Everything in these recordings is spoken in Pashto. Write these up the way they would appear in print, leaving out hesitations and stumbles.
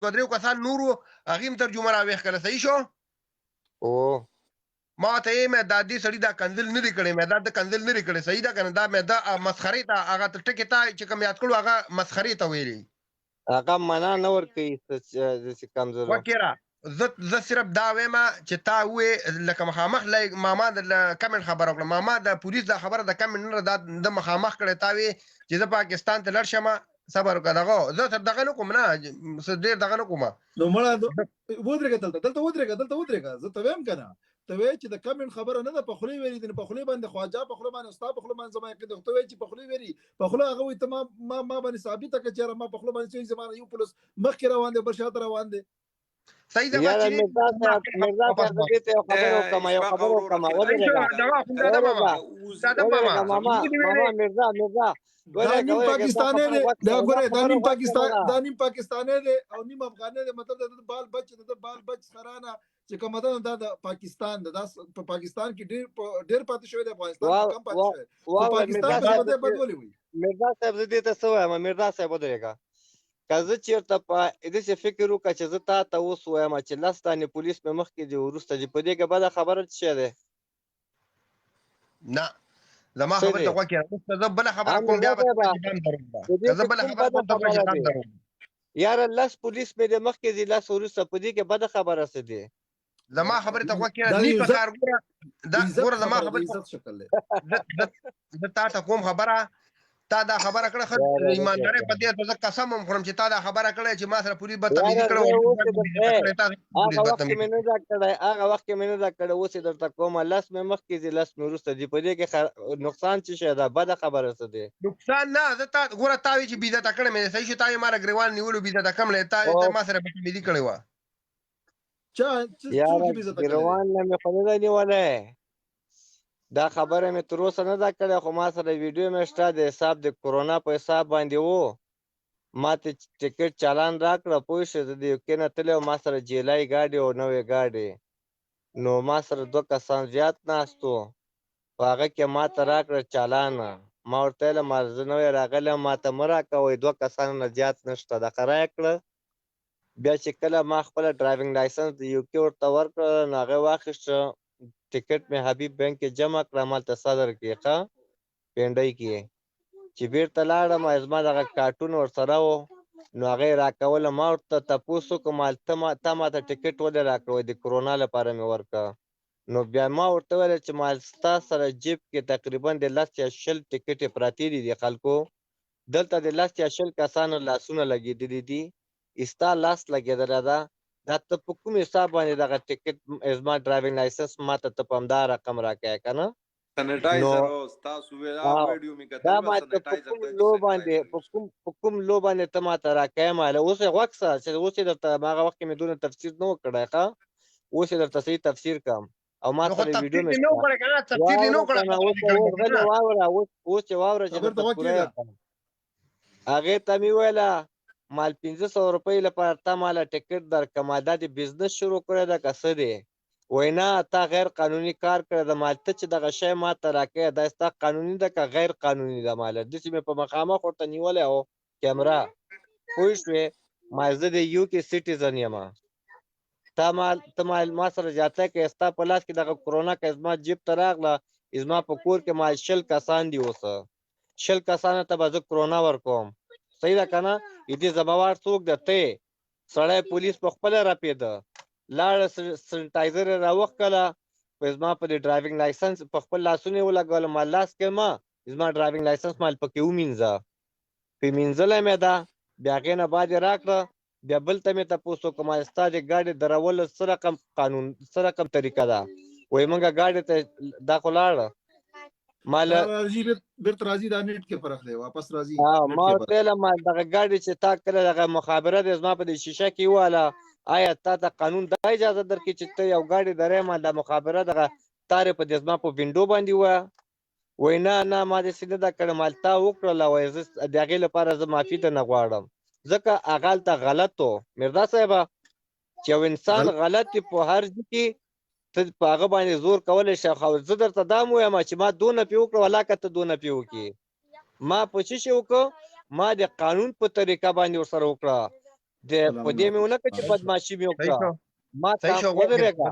دوه درېو کسان نور وو هغې هم ترجمه راویښ کړه صحیح شو او ما ته یې مې دا دې سړي دا کنځل نه دی کړی مې دا د کنځل نه دی کړی صحیح ده که نه دا مې دا مسخرې ته هغه ټکې ته چې کوم یاد کړو هغه مسخرې ته ویلي هغه معنا نه ورکوي چې کمزورو وکیره زه صرف دا وایم چې تا وې لکه مخامخ ماما د کمنټ خبره وکړه ماما د پولیس دا خبره د کمنټ نه د مخامخ کړی تا وې چې زه پاکستان ته لړ شم صبر وکړه دغه زه تر دغه نه کوم نه ډېر دغه نه کوم نو مړه ودرېږه دلته ودرېږه زه ته وایم که نه ته وایې چې د کمنټ خبره نه ده په خولې ویلي دي په خولې باندې خواجه په خوله باندې ستا په خوله باندې زما یقین ده ته وایې چې په خولې ویلي په خوله هغه وایي ته ما باندې ثابته کړه چې ما په خوله باندې چې زما یو پولیس مخکې روان دی بل شاته روان دی صحیح ده یاره مرزا صاحب زه دې ته یو خبره وکړم ماما مرزا دا نیم پاکستانی دی دا ګوره دا نیم پاکستانی دی او نیم افغانی دی مطلب د بال بچ خرانه چې کوم ده دا د پاکستان دا په پاکستان کې ډېر پاتې شوی دی افغانستان کم پاتې شوی په پاکستان په بده بدولې وي مرزا صاحب زه دې ته څه وایم مرزا صاحب ودرېږه که زه چېرته په داسې فکر وکړه چې زه تا ته اوس وایم چې 10 دانې پولیس مې مخکې دي وروسته دي په دې کې بده خبره څه شی دی نه زما خبره ته غوږ کېږده زه بله خبره کوم بیا به زه بله خبره کوم ته به یاره 10 پولیس مې د مخکې دي 10 وروسته په دې کې بده خبره څه دی زما خبره ته غوږ کېږده نی په کار ګوره زما خبره زه تا ته کوم خبره تا دا خبره کړه ایمانداري په دې ته زه قسم هم خورم چې تا دا خبره کړه چې ما سره پولیس بدتمیزي کړې هغه وخت کې مې نه دا کړی اوس یې درته کوم 10 مې مخکې دي 10 مې وروسته دي په دې کې نقصان څه شی ده بده خبره څه دی نقصان نه زه تا ګوره تا وایي چې بېعزته کړی مې صحیح شو تا یې ما ګریوان نیولو بېعزته کړم تا ما سره بدتمیزي کړې وه یاره ګریوان نه مې خو نه دی نیولی دا خبره مې تر اوسه نه ده کړې خو ما سره ویډیو مې شته د حساب د کرونا په حساب باندې و ما ته ټکټ چالان راکړه پوه شوې زه د یوکې نه تللی وم ما سره جیلای ګاډي او نوې ګاډي نو ما سره 2 کسان زیات ناست وو په هغه کې ما ته راکړه چالانه ما ورته ویلم زه نوی راغلی یم ما ته مه راکوئ 2 کسانو نه زیات نشته دغه راکړه بیا چې کله ما خپله ډرایوینګ لایسنس د یوکې ورته ورکړه نو هغه واخیسته ټکټ مې حبیب بینک کې جمع کړه همالته صدر کې ښه پینډۍ کې چې بیرته لاړم زما دغه کارټون ورسره و نو هغه یې راکوله ما ورته تپوس وکړم تا ما ته ټکټ ولې راکړه د کرونا لپاره مې ورکړه نو بیا ما ورته ویل چې ما ستا سره جیب کې تقریبا د 10 یا 20 ټکټې پراتې دي د خلکو دلته د 10 یا 20 کسانو لاسونه لګېدلي دي ستا لاس لګېدلی ده دا ته په کوم حساب باندې دغه ټکټ زما ډرایوینګ لایسنس ما ته ته په همدا رقم راکوې که نه دا ما ته په کوم لو باندې ته ما ته راکوې ماله اوس یې غوږ شه چې اوس یې درته هغه وخت کې مې دونه تفسیر نه و کړی ښه اوس یې درته صحیح تفسیر کړم او ما سره ویډیو مې اوس یې واوره چې درته پوره یې کړم هغې ته مې وویله مال 500 روپۍ لپاره تا ماله ټکټ درکړم دا د بزنس شروع کړی ده که څه دی وایي نه تا غیر قانوني کار کړی ده مال ته چې دغه شی ما ته راکوې دا ستا قانوني ده که غیر قانوني ده ماله داسې مې په مخامخ ورته نیولی و کیمره پوه شوې ما زه د یو کې سټیزن یم ته ما سره زیاتی کوې ستا په لاس کې دغه کرونا که زما جیب ته راغله زما په کور کې مال 20 کسان دي اوسه 20 کسانو ته به زه کرونا ورکوم صحیح ده که نه دې زموار څوک ده ته سړی پولیس په خپله راپېده لاړه سنټایزر یې راوښکله زما په دې ډرایوینګ لایسنس په خپل لاسونه یې ولګوله ما لاس کې ما زما ډرایوینګ لایسنس مال پکې ومینځه پې مینځلی مې ده بیا هغې نه بعد یې راکړه بیا بل ته مې تپوس وکړه ما ستا د ګاډي درولو څه رقم قانون څه رقم طریقه ده وایي موږ ګاډي ته دا خو لاړه بیرته راځي دا نیټ کې فرق دی واپس راځي ما ورته ویله ما دغه ګاډي چې تا کله دغه مخابره دی زما په دې شیشه کې وواله آیا تا ته قانون دا اجازه درکړي چې ته یو ګاډي درې ما دا مخابره دغه تارې په دې زما په وینډو باندې وه وایي نه ما داسې نه ده کړې مال تا وکړله وایي زه د هغې لپاره زه معافي درنه غواړم ځکه هغه هلته غلط و مرزا صاحبه چې یو انسان غلط وي په هر ځای کې ته په هغه باندې زور کولی شې خو زه درته دا م ووایم چې ما دونه پې وکړه ولاکه ته دونه پې وکړې ما په څه شي وکړه ما د قانون په طریقه باندې ورسره وکړه د په دې مې ونه کړ چې بدمعشي مې وکړه ما ودرېږه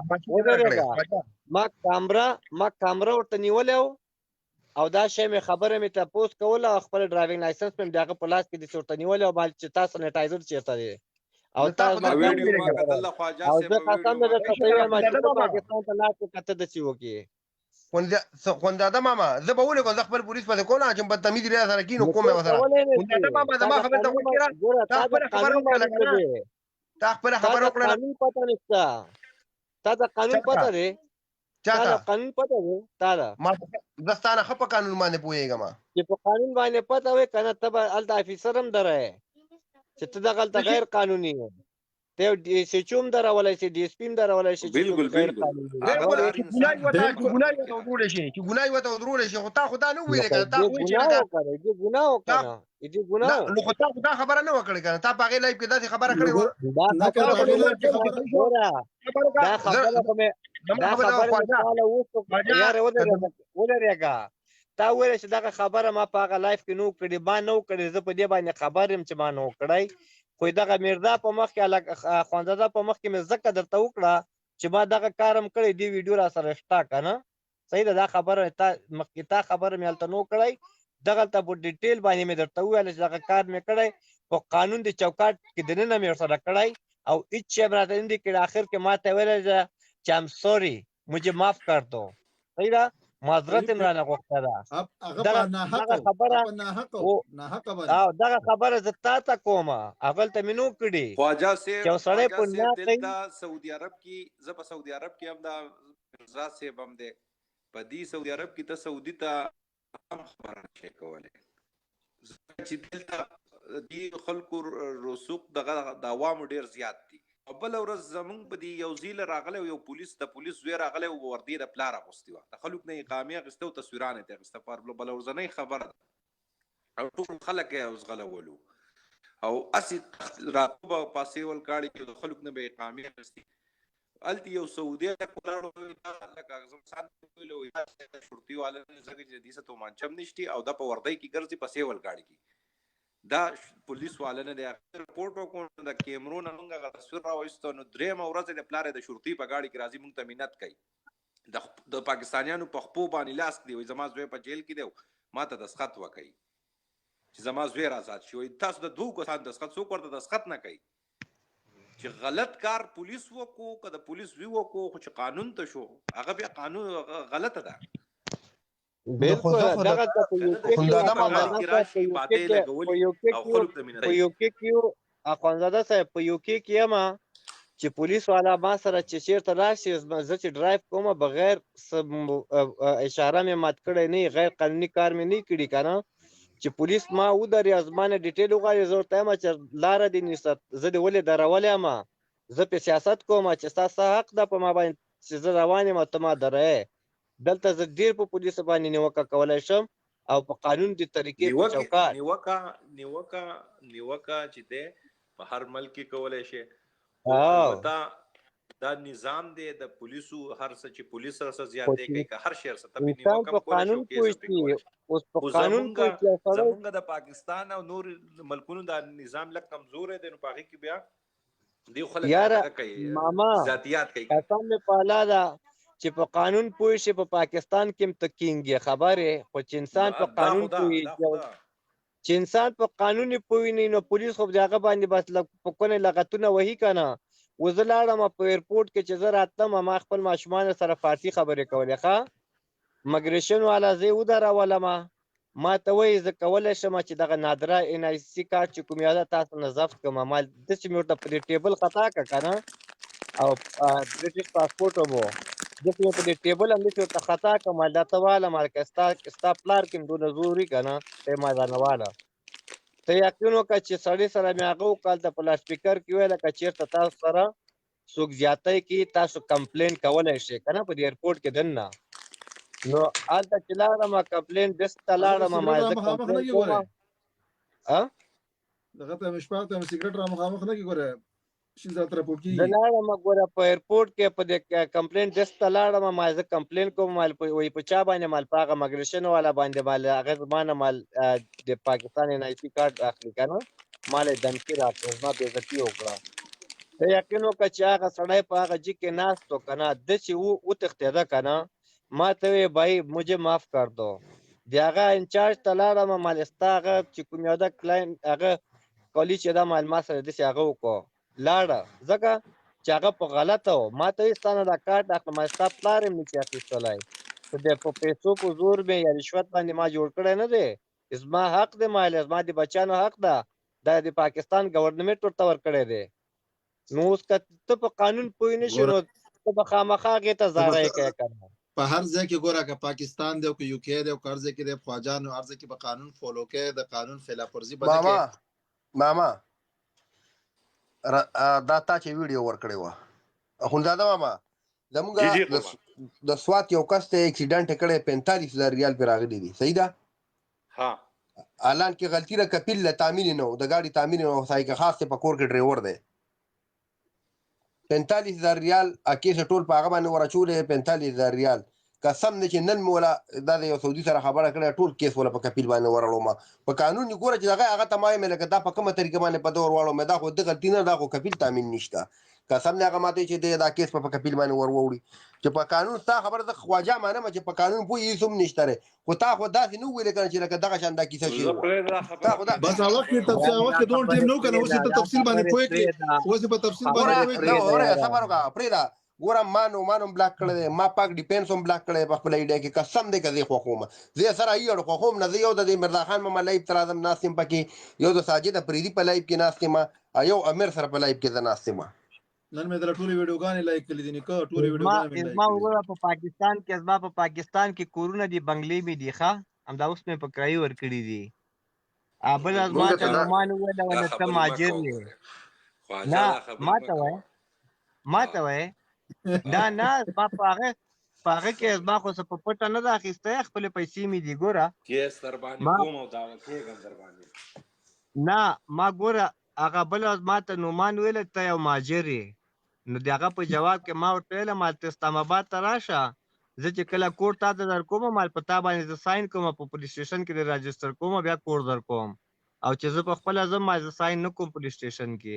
ما کامره ورته نیولې او دا شی مې خبره مې تپوس کوله او خپل ډرایوینګ لایسنس مې د هغه په لاس کې داسې ورته نیولې او چې تا سینیټایزر چېرته دی او تا ویډیو ما کتل خواجه او زه قسم درته وایم چې ته پاکستان ته لاړ شې که ته داسې وکړې خونداده ماما زه به ولې کوم زه خپل پولیس پسې کوم چې بدتمیزي بیا سره کینو کوم یې ورسره خونداده ماما زما خبره ته وکړه تا خپله خبره وکړه تا خپله خبره وکړه قانون پته نشته تا د قانون پته دی تا د قانون پته دی تا ده زه ستا نه ښه په قانون باندې پوهېږم چې په قانون باندې پته وي که نه ته به هلته افیسر هم درې چې ته دغلته غیر قانوني یې ته یو ډي اس ایچ او هم درولی شي ډي اس پي هم درولی شي چې غیر قانوني چې ګناه یې ورته ودرولی شي چې ګناه یې ورته ودرولی شي خو تا خو دا نه وویلې که نه تا خو وایي چې دې ګناه وکړه دې ګناه نو خو تا خو دا خبره نه وکړې که نه تا په هغې لایف کې داسې خبره کړې وه دا خبره خو مې تاله اوس یاره ودرېږه تا وویله چې دغه خبره ما په هغه لایف کې نه و کړې ما نه و کړې زه په دې باندې خبر یم چې ما نه و کړی خو دغه میرزا په مخ کې خوانزاده په مخ کې مې ځکه درته وکړه چې ما دغه کار هم کړی دې ویډیو را سره شته که نه صحیح ده دا خبره مخکې تا خبره مې هلته نه و کړی دغلته په ډیټیل باندې مې درته وویله چې دغه کار مې کړی په قانون د چوکاټ کې دننه مې ورسره کړی او هیڅ شی به راته نه دي کړی آخر کې ما ته ویلی چې ام سوري مجھے معاف کر دو صحیح ده معذرت هم رانه غوښته ده دغه خبره زه تا ته کوم هغلته مې نو کړي خواجه صاحب دلته سعودي عرب کې زه په سعودي عرب کې هم دا مرزا صاحب هم دی په دې سعودي عرب کې ته سعودي ته هم خبره نشي کولی چې دلته دې خلکو رسوب دغه د عوامو ډېر زیات دي او بل ورځ زمونږ په دې یو ځای راغلی یو د پولیس زوی راغلی وردی د پلار اغوستې وه د خلکو نه یې اقامې اخیسته او تصویران یې اخیسته بله ورځنۍ خبره ده او ټول خلک یې اوسغلولو او هسې راتلو به پاسېول کاڼي کې د خلکو نه به یې اقامې اخیستې هلته یو سعودي ولاړو لکه ځان ویلو شرطي والا ځکه چې دې څه تومانچه هم نشتي او دا په وردی کې ګرځي پاسېول کاڼي کې دا پولیس والا نه دی رپورټ وکړو د کیمرو نه موږ هغه تصویر راوایستو نو درېیمه ورځ د پلار د شرطي په ګاډي کې راځي موږ ته منت کوي د پاکستانیانو په خپو باندې لاس دی وایي زما زوی په جیل کې دی ما ته دسخط وکړي چې زما زوی آزاد شي وایي تاسو د دوه کسانو دسخط څوک ورته دسخط نه کوي چې غلط کار پولیس وکړو که د پولیس وی وکړو خو چې قانون ته شو هغه بیا قانون غلطه ده بالکل دغه په یو کې کیو اخوانزاده صاحب په یو کې کیما چې پولیس والا ما سره چې چیرته راشي زه چې ډرایو کوم بغیر اشاره مې مات کړی نه غیر قانوني کار مې نه کړی کنه چې پولیس ما ودرې ازمانه ډیټیل وغواړي زه ورته یم چې لاره دې نیسه زه دې ولې درولې یم زه په سیاست کوم چې ستاسو حق ده په ما باندې چې زه روان یم ته ما درې دلته زه ډیر په پولیسو باندې نیوکه کولی شم او په قانون د طریقې په چوکاټ نیوکه چې دی په هر ملک کې کولی شي دا نظام دی د پولیسو هر څه چې پولیس سره زیات دی کوي که هر شی سره ته نیوکه کولی شو زمونږ د پاکستان او نور ملکونو دا نظام لږ کمزور دی نو په هغې کې بیا دی خلک کوي ذاتیات کوي قسم مې په الله ده چې په قانون پوه شي په پاکستان کې هم ته کینګ یې خبرې خو چې انسان په قانون پوهي چې انسان په قانون پوهي نه نو پولیس خو د هغه باندې بس په کونه لغتونه وهي که نه و زه لاړم په ایرپورټ کې چې زه راتلم ما خپل ماشومانو سره فارسي خبرې کولې ښه مګریشن والا زه یې ودرولم ما ته وایي زه کولی شم چې دغه نادره ان آی سي کارت چې کوم یاده تاسو نه ضبط کړم ما داسې مې ورته په دې ټیبل خطا کړه که نه او برټش پاسپورټ هم و داسې مې په دې ټیبل هم داسې ورته خطا کړم دا ته واله مالکه ستا پلار کې هم دونه زور وي که نه ته یې ما ځانه واله ته یقین وکړه چې سړي سره مې هغه وکړه هلته په لاسپیکر کې ویله که چېرته تاسو سره څوک زیاتی کې تاسو کمپلین کولی شئ که نه په دې ایرپورټ کې دننه نو هلته چې لاړم کمپلین ډیسک ته لاړم ما زه کمپلین کوم دغه ته مې شپږ ته مې سګرټ را مخامخ نه کې ګوره شي زه تر پورت کېږي زه لاړم ګوره په ایرپورټ کې په دې کمپلین ډیسک ته لاړم ما زه کمپلین کوم مال وایي په چا باندې مال په هغه مګریشن والا باندې مال هغه زما نه مال د پاکستان ان آی سي کارت اخلي که نه مال دمکی راکړه زما بېزتي وکړه ته یقین وکړه چې هغه سړی په هغه جي کې ناست و که نه داسې وتښتېده که نه ما ته وی بھائی مجھے معاف کر دو د هغه انچارج ته لاړم مال ستا هغه چې کوم یو ده کلاینټ هغه کالي چې دا مال ما سره داسې هغه وکړو لاړه ځکه چې هغه په غلطه و ما ته وایي ستا نه دا کارت اخلم ستا پلار یې نشي اخیستلی خو د په پیسو په زور مې یا رشوت باندې ما جوړ کړی نه دی زما حق دی مال زما د بچیانو حق ده دا د پاکستان ګورنمنټ ورته ورکړی دی نو اوس که ته په قانون پوه نه شې نو ته به خامخا هغې ته زاره یې کوې که نه په هر ځای کې ګوره که پاکستان دی او که یوکې دی او که هر ځای کې دی خواجه نو هر ځای کې به قانون فالو کوې د قانون خلاف ورزي به نه کوې ماما دا تا چې ویډیو ورکړې وه اخندزاده ماما زمونږ د سوات یو کس ته اکسیډنټ کړی 45,000 ریال پې راغلي دي صحیح ده الان کې غلطي ده کپیل له تعمیر نه و د ګاډي تعمیر نه و سایکه خاص دی په کور کې ډریور دی 45,000 ریال اکیسه ټول په هغه باندې ورچولې 45,000 ریال قسم دی چې نن مې ولا دا د یو سعودي سره خبره کړې ټول کیس ولا په کپیل باندې وراړو په قانون یې ګوره چې هغه ته ما ویل لکه دا په کومه طریقه باندې په دور واړو مې دا خو د غلطي نه دا خو کپیل تامین نشته قسم دی هغه ماته چې دا کیس په کپیل باندې وروړي چې په قانون ستا خبره د خواجه مانم چې په قانون پوه هیڅ هم نشته ری خو تا خو داسې نه ویل کنه چې لکه دغه شان دا کیسه شي تا خو دا بس هغه کې تفصیل هغه کې دوه ټیم نو کنه اوس په تفصیل باندې پوه کې اوس په تفصیل باندې پوه کې اوره صبر وکړه پریدا ګورم مانو بلاک کړی ما پاک ډیفنس هم بلاک کړی په خپل ایډیا کې قسم دی که زه خوښوم زه سره یو خوښوم نه زه یو د مرزا خان ماما لایف تر اعظم ناست یم پکې یو د ساجد افریدي په لایف کې ناست یم یو امیر سره په لایف کې زه ناست یم نن مې در ټولې ویډیوګانې لایک کړې دي نیکه ټولې ویډیوګانې ما وګوره په پاکستان کې زما په پاکستان کې کورونه دي بنگلې مې دي ښه همدا اوس مې په کرایي ورکړي دي بل از ما ته نومان وویل ونه ته مهاجر یې نه ما ته وایې دا نه زما په هغه کې زما خو څه په پټه نه ده اخیستی خپلې پیسې مې دي ګوره نه ما ګوره هغه بل از ما ته نومان ویل ته یو مهاجر یې نو د هغه په جواب کې ما ورته ویله مال ته اسلام آباد ته راشه زه چې کله کور تا ته در کوم مال په تا باندې زه ساین کوم په پولیس سټیشن کې د راجسټر کوم بیا کور در کوم او چې زه په خپله ځم ما زه ساین نه کوم پولیس سټیشن کې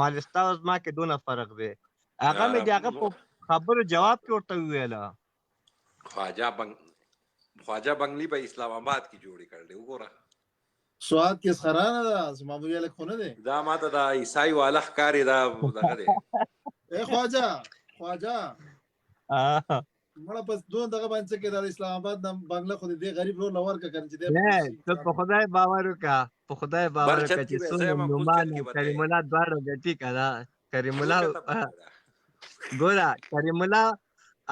مال ستا او زما کې دونه فرق دی هغه مې د هغه په خبرو جواب کې ورته وویله خواجه بنگلي په اسلام آباد کې جوړې کړلې وګوره سواد کې سخرانه ده معمولی الک خونه ده دا ماته دا عیسائی والا ښکاری دا دغه دی اے خواجه مړه پس دوه دغه باندې کې د اسلام آباد د بنگله خو دې غریب رول لور کا کنه چې دې ته په خدای باور وکړه په خدای باور وکړه چې څو نومان کریم الله دواړو ګټي کړه کریم الله ګوره کریم الله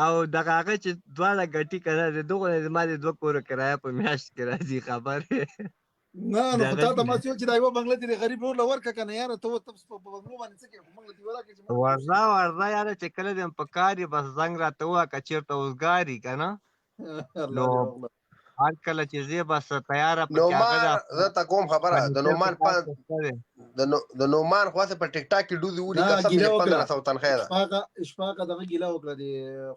او دغه هغه چې دواړه ګټي کړه دغه ما د دوه کور کرایه په میاشت کې راځي خبره نه نو پتا ته ما چې دا یو بنگله دې غریب رول لور کا کنه یار ته په بنگلو باندې څه کې بنگله دی ورکه ورځه یار چې کله دې په کار بس زنګ راته وکړه چیرته اوسګاری کنه نو هر کله چې زه بس تیار زه تا کوم خبره د نومان د نومان خاصه په ټیک ټاک کې ډوزي ولي قسم دې 1500 تنخواه ده اشفاق دغه ګیلا وکړه دی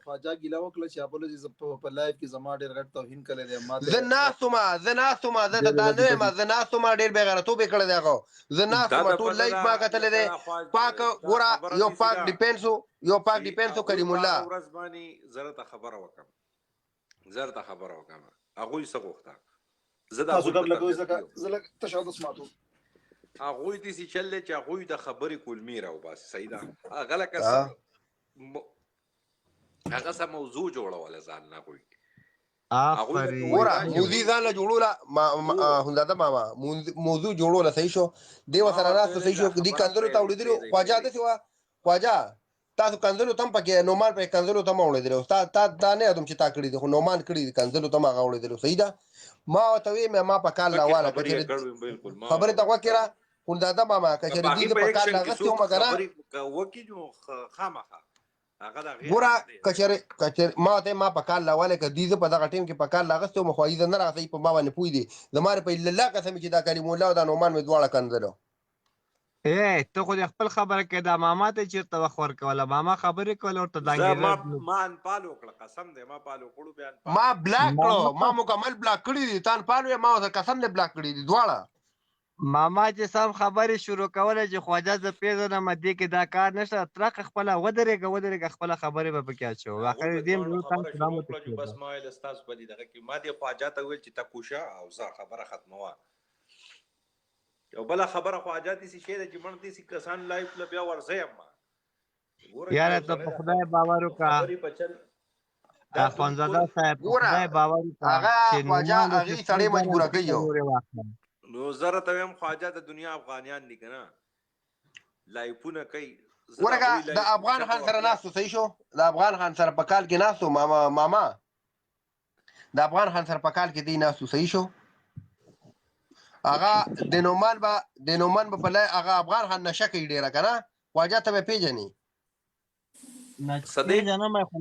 خواجه ګیلا وکړه چې اپولوژي په لایف کې زما ډېر غټ توهین کړی دی ما زه ناسوما زه د دانه ما زه ناسوما ډېر بغیرتوب کړی دی هغه زه ناسوما ټول لایک ما کتل دی پاک ګوره یو پاک ډیپنسو کریم الله ورځ باندې زرته خبره وکم هغه یې سغوخته زه دا تاسو قبل کوي زه لک تشهد سماتو هغه دې چې چلې چې هغه د خبرې کلمی راو بس صحیح ده غلط هغه سم موضوع جوړول ځان نه کوي ګوره موضوع ځان له جوړوله هنداده ماما موضوع جوړوله صحیح شو دی وسره راست صحیح شو دې کندلو ته وړېدلو خواجه داسې وه خواجه تاسو کنځلو تم پکې نومان په کنځلو تم وړېدلو تا نه ادم چې تا کړی دي خو نومان کړی دي کنځلو تم هغه وړېدلو صحیح ده ما ورته ویې ما په کال لاواله خبرې ته غوږ کړه هنداده ماما که چېرې دې په کال لاغستې ومه که نه ګوره که چېرې ما په کال لاواله که دې زه په دغه ټیم کې په کال لاغستې ومه خو ایزه نه راغی په ما باندې پوه دي زما په الله قسم چې دا کریم الله او دا نومان مې دواړه کنځلو ته خو د خپل خبره کې دا ماما ته چیرته وخت ورکوله ماما خبرې کوله ورته دانګېده ما انپال وکړه قسم دی ما پال وکړو بیا ما بلاک کړو ما مکمل بلاک کړي دي تان پال ما قسم دې بلاک کړي دي دواړه ماما چې سم خبرې شروع کوله چې خواجه زه پېژنم دې کې دا کار نشته ترقه خپله ودرېږه خپله خبرې به پکې اچوو اخر دې خبره شروع کړه چې بس ما ویل ستاسو په دې دغه کې ما دې خواجه ته ویل چې ته کوشه او زه خبره ختموه یو بله خبره خواجه داسې شی ده چې مړ داسې کسان لایف له بیا ورځیم ما یاره ته په خدای باور وکړه اخوندزاده صاحب په خدای باور وکړه هغه خواجه هغې سړی مجبوره کوي نو زه راته وایم خواجه د دنیا افغانیان دي که نه لایفونه کوي ورګه د افغان خان سره ناستو صحیح شو د افغان خان سره په کال کې ناستو ماما د افغان خان سره په کال کې دی ناستو صحیح شو هغه د نومان به په لای هغه افغان خان نشه کوي ډېره که نه خواجه ته به پېژني پیژنم خو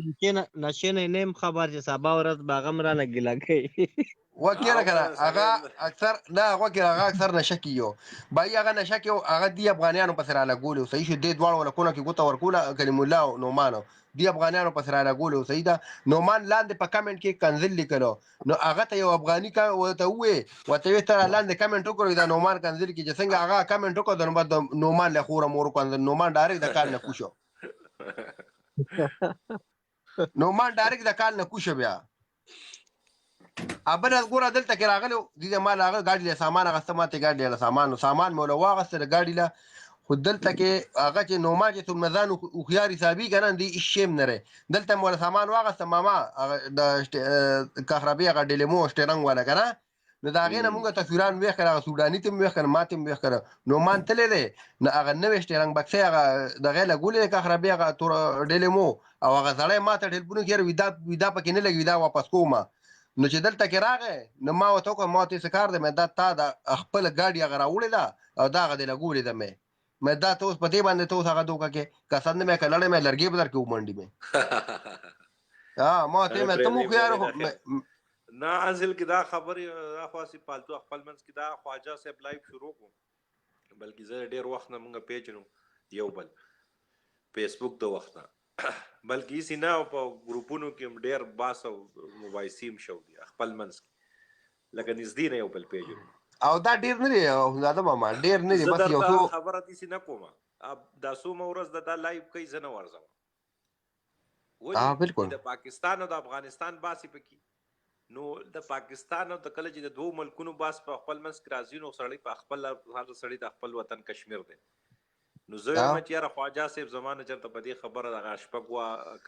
نشې نه یم خبر چې سبا ورځ به هغه هم رانه ګیله کوي وکیره کنه هغه اکثر نه وکیره هغه اکثر نشه کیو بای هغه نشه کیو هغه دی افغانانو په سره لګول صحیح شو دې دواړو ولکونه کې ګوته ورکوله کلم الله او نومانو دی افغانانو په سره لګول صحیح ده نومان لاندې په کمنټ کې کنزل لیکلو نو هغه ته یو افغاني کا وته وې وته تر لاندې کمنټ وکړو دا نومان کنزل کې چې څنګه هغه کمنټ وکړو د نومان له خور مور کنزل نومان ډایرکټ د کال نه کوشو نومان ډایرکټ د کال نه کوشو بیا ابل ګوره دلته کې راغلو دې مال هغه ګاډي له سامان غسته ماته ګاډي له سامان مولا واغسته ګاډي له خو دلته کې هغه چې نوما چې ثم ځان او خيار حسابي کنه دې شیم نه دلته مولا سامان واغسته ماما د کهربي هغه ډیلمو سټرنګ ولا کنه نو دا غینه موږ تصویران وې کړه سودانی تم وې کړه ماته وې کړه نومان تلې ده نو هغه نوې سټرنګ بکسه هغه د غیله ګولې کهربي هغه تور ډیلمو او هغه ځړې ماته ټلیفون کې ودا پکې نه لګي دا واپس کومه نو چې دلته کې راغې نو ما وته کوم ما ته سکار ده مې دا تا د خپل ګاډي هغه راوړې ده او دا غدې لګولې ده مې دا ته اوس په دې باندې ته اوس هغه دوکه کې کسان مې کړلې مې لرګي بدر کې ومنډي مې ما ته مې ته مو خيار نه اصل کې دا خبرې خاصه پالتو خپل منځ کې دا خواجه صاحب لایف شروع کو بلکې زه ډېر وخت نه مونږ پیجنو یو بل فیسبوک د وخت بلکې سینا په ګروپونو کې ډېر باس او موبایسیم شو دي خپل منځ لکه نږدې نه یو بل پیجنو او دا ډېر نه دی او زاده ماما ډېر نه دی بس یو څو خبره دي سینا کومه اب دا سو مورز د لایف کوي زنه ورځم بالکل د پاکستان او د افغانستان باسي پکې نو د پاکستان او د کله چې د دوه ملکونو باس په خپل منځ کې راځي نو سړی په خپل هر سړی د خپل وطن کشمیر دی نو زه یم چې یاره خواجه صاحب زمانه چرته په دې خبره دغه شپږ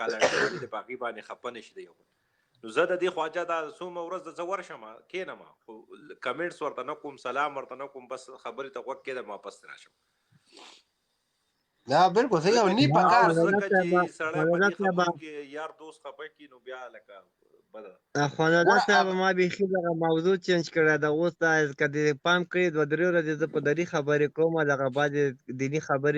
کاله د باقي باندې خپه نشي دی نو زه د دې خواجه دا څومره ورځ د زه ورشم کېنم خو کمنټس ورته نه کوم سلام ورته نه کوم بس خبرې ته غوږ کېدم واپس راشم نه بالکل صحیح او نی په کار ځکه چې سړی په دې خبرو کې یار دوست خپه کړي نو بیا لکه اخوانده صاحب ما بیخي دغه موضوع چینج کړه د اوس دا کدی پام کړی 2-3 ورځې زه په دري خبرې کوم دغه بعد دینی خبرې